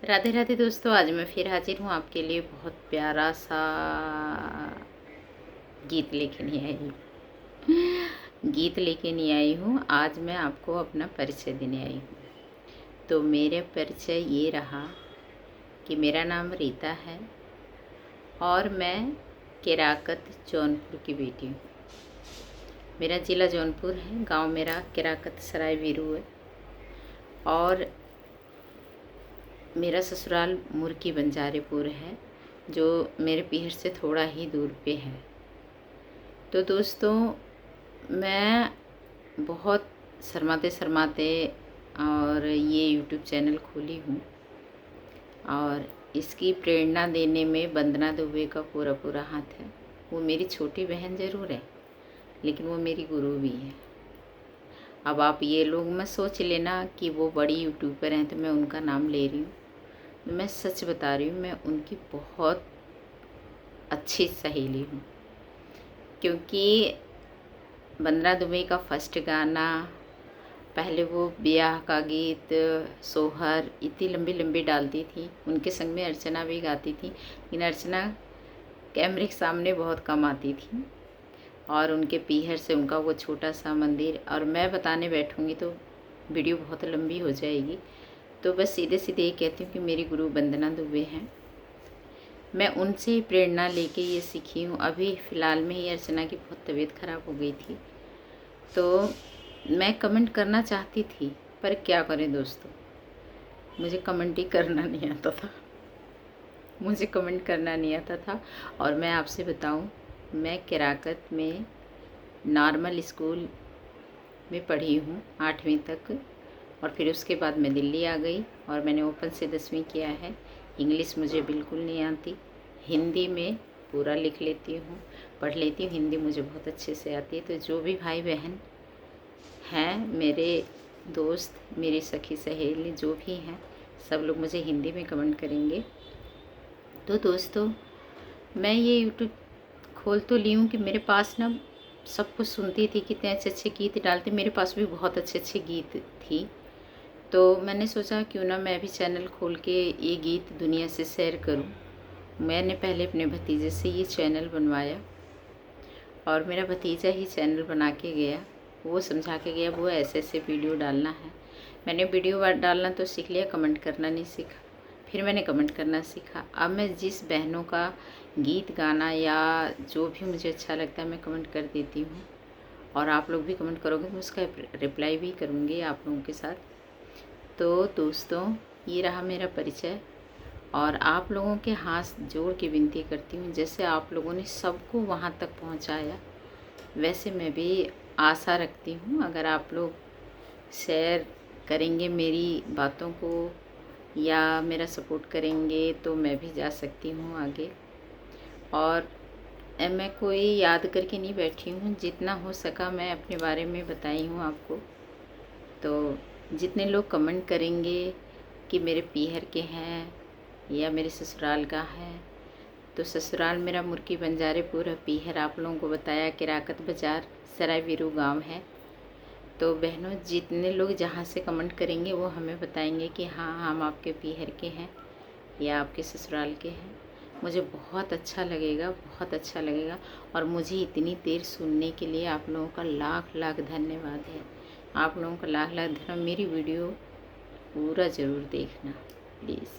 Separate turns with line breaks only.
राधे राधे दोस्तों, आज मैं फिर हाजिर हूँ आपके लिए बहुत प्यारा सा गीत लेके नहीं आई हूँ। गीत लेके नहीं आई हूँ। आज मैं आपको अपना परिचय देने आई हूँ। तो मेरे परिचय ये रहा कि मेरा नाम रीता है और मैं केराकत जौनपुर की बेटी हूँ। मेरा ज़िला जौनपुर है, गांव मेरा केराकत सराय वीरू है और मेरा ससुराल मुर्की बंजारेपुर है, जो मेरे पीहर से थोड़ा ही दूर पे है। तो दोस्तों, मैं बहुत शर्माते शर्माते और ये यूट्यूब चैनल खोली हूँ और इसकी प्रेरणा देने में वंदना दुबे का पूरा पूरा हाथ है। वो मेरी छोटी बहन ज़रूर है, लेकिन वो मेरी गुरु भी है। अब आप ये लोग मत सोच लेना कि वो बड़ी यूट्यूबर हैं तो मैं उनका नाम ले रही हूँ। मैं सच बता रही हूँ, मैं उनकी बहुत अच्छी सहेली हूँ, क्योंकि वंदना दुबे का फर्स्ट गाना, पहले वो ब्याह का गीत, सोहर इतनी लंबी लंबी डालती थी। उनके संग में अर्चना भी गाती थी, लेकिन अर्चना कैमरे के सामने बहुत कम आती थी और उनके पीहर से उनका वो छोटा सा मंदिर, और मैं बताने बैठूँगी तो वीडियो बहुत लंबी हो जाएगी। तो बस सीधे सीधे ये कहती हूँ कि मेरी गुरु वंदना दुबे हैं। मैं उनसे ही प्रेरणा लेके ये सीखी हूँ। अभी फ़िलहाल में ही अर्चना की बहुत तबीयत ख़राब हो गई थी, तो मैं कमेंट करना चाहती थी, पर क्या करें दोस्तों, मुझे कमेंट ही करना नहीं आता था। मुझे कमेंट करना नहीं आता था। और मैं आपसे बताऊं, मैं केराकत में नॉर्मल स्कूल में पढ़ी हूँ 8वीं तक, और फिर उसके बाद मैं दिल्ली आ गई और मैंने ओपन से 10वीं किया है। इंग्लिश मुझे बिल्कुल नहीं आती, हिंदी में पूरा लिख लेती हूँ, पढ़ लेती हूँ। हिंदी मुझे बहुत अच्छे से आती है। तो जो भी भाई बहन हैं, मेरे दोस्त, मेरी सखी सहेली जो भी हैं, सब लोग मुझे हिंदी में कमेंट करेंगे। तो दोस्तों, मैं ये यूट्यूब खोल तो ली हूँ कि मेरे पास ना सब कुछ सुनती थी, कितने अच्छे अच्छे गीत डालते, मेरे पास भी बहुत अच्छे अच्छे गीत थी। तो मैंने सोचा क्यों ना मैं भी चैनल खोल के ये गीत दुनिया से शेयर करूं। मैंने पहले अपने भतीजे से ये चैनल बनवाया और मेरा भतीजा ही चैनल बना के गया। वो समझा के गया, वो ऐसे ऐसे वीडियो डालना है। मैंने वीडियो डालना तो सीख लिया, कमेंट करना नहीं सीखा। फिर मैंने कमेंट करना सीखा। अब मैं जिस बहनों का गीत गाना या जो भी मुझे अच्छा लगता है मैं कमेंट कर देती हूँ, और आप लोग भी कमेंट करोगे मैं उसका रिप्लाई भी करूँगी आप लोगों के साथ। तो दोस्तों, ये रहा मेरा परिचय, और आप लोगों के हाथ जोड़ के विनती करती हूँ, जैसे आप लोगों ने सबको वहाँ तक पहुँचाया, वैसे मैं भी आशा रखती हूँ अगर आप लोग शेयर करेंगे मेरी बातों को या मेरा सपोर्ट करेंगे तो मैं भी जा सकती हूँ आगे। और मैं कोई याद करके नहीं बैठी हूँ, जितना हो सका मैं अपने बारे में बताई हूँ आपको। तो जितने लोग कमेंट करेंगे कि मेरे पीहर के हैं या मेरे ससुराल का है, तो ससुराल मेरा मुर्की बंजारेपुर है, पीहर आप लोगों को बताया केराकत बाज़ार सराय वीरू गाँव है। तो बहनों, जितने लोग जहाँ से कमेंट करेंगे वो हमें बताएंगे कि हाँ हम आपके पीहर के हैं या आपके ससुराल के हैं। मुझे बहुत अच्छा लगेगा, बहुत अच्छा लगेगा। और मुझे इतनी देर सुनने के लिए आप लोगों का लाख लाख धन्यवाद है। आप लोगों का लाख लाख धन्यवाद। मेरी वीडियो पूरा ज़रूर देखना प्लीज़।